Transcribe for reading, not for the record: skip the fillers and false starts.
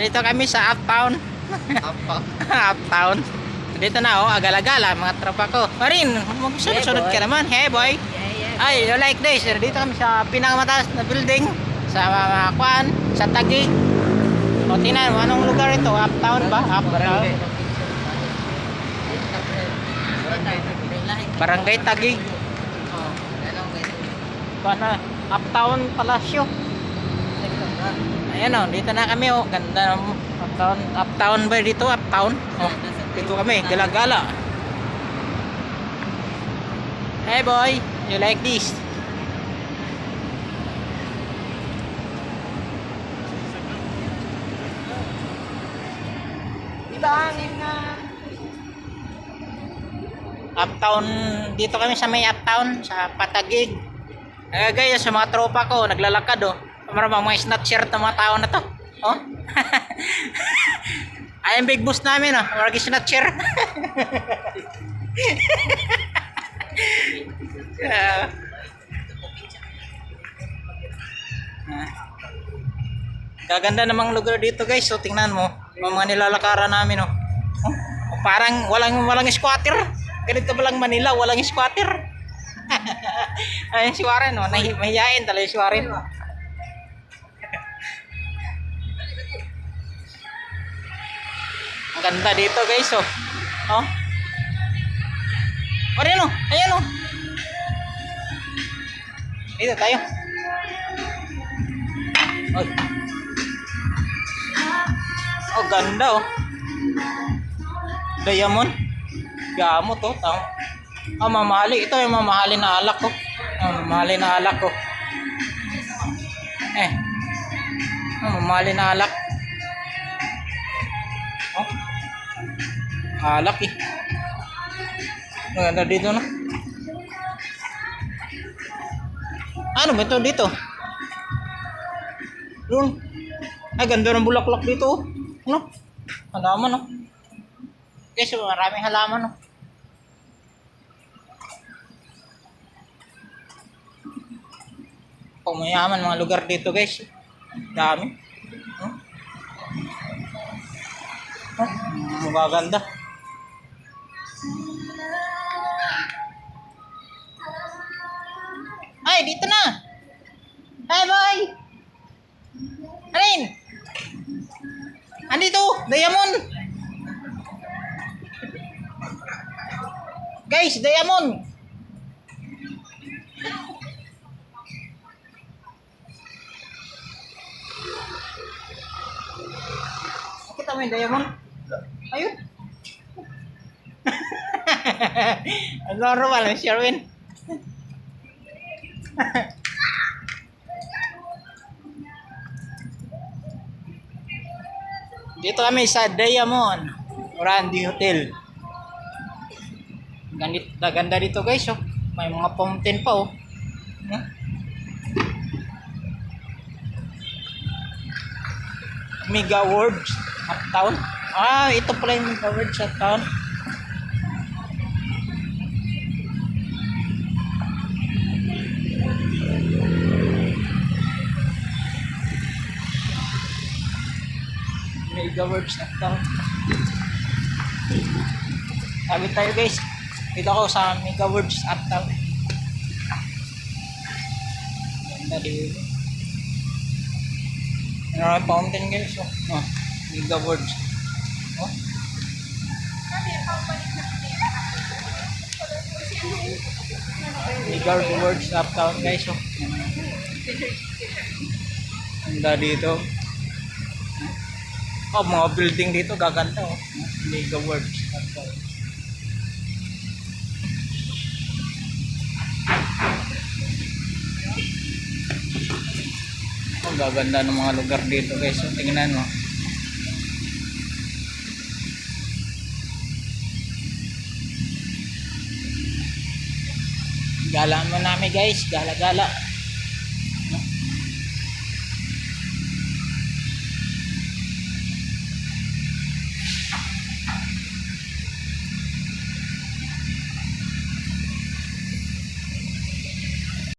Dito kami sa Uptown. Uptown. Dito na oh, agala-gala mga tropa ko. Marin, magsunod-sunod ka naman. Hey boy. Ay, you like this. Dito kami sa pinakamataas na building sa Kuan, sa Taguig. O tingnan mo, anong lugar ito? Uptown ba? Uptown. Barangay Taguig. Kuan, Uptown Palacio. Ayan o, dito na kami o. Ganda ng Uptown. Uptown ba dito? Uptown. Oh, dito kami, gala-gala. Hey boy, you like this? Ibangin nga. Uptown, dito kami sa may Uptown, sa Patagig. Gaya sa mga tropa ko, naglalakad oh. Maramang mga snatcher ng mga tao na to. Oh. Ay, ang big boss namin oh. Marami snatcher. Gaganda namang lugar dito guys. So tingnan mo, mga nilalakaran namin oh. Oh, parang walang squatter. Ganito ba lang Manila, walang squatter. Ay si Warren oh, mahihain talaga si Warren. Ang ganda dito guys oh. Oh. Ayan oh, ayan oh. Dito tayo. Oh. Oh, ganda oh. Diamond. Gamot oh, tama. Ah, mamali. Ito yung mamahali na alak ko. Ah, mamahali na alak ko. Mamahali na alak. Oh. Alak eh. Maganda dito no. Ano ba ito dito? Doon. Ay, ganda ng bulaklak dito oh. Ano? Halaman oh. Guys, maraming halaman oh. Mayaman mga lugar dito guys. Dami. Magaganda. Ay, dito na. Hi, boy. Arin. Andito, Diamond. Guys, Diamond. Kita mo yung Diamond? Ayun. Ang normal ang Sherwin. Dito kami sa Diamond Randy Hotel. Ganda dito guys oh. May mga fountain pa oh. Mega World Uptown. Ah, ito pala yung Mega World Uptown. Mega World Uptown. Sabi tayo guys. Dito ako sa Mega World Uptown. Ganda dito. Ano fountain guys oh. Oh, Mega World. Oh. Mega World Uptown guys oh. Ganda dito. Oh, mga building dito gaganda oh. Mega World Uptown. Oh, gaganda ng mga lugar dito guys. So, tingnan mo. Gala mo namin guys. Gala-gala.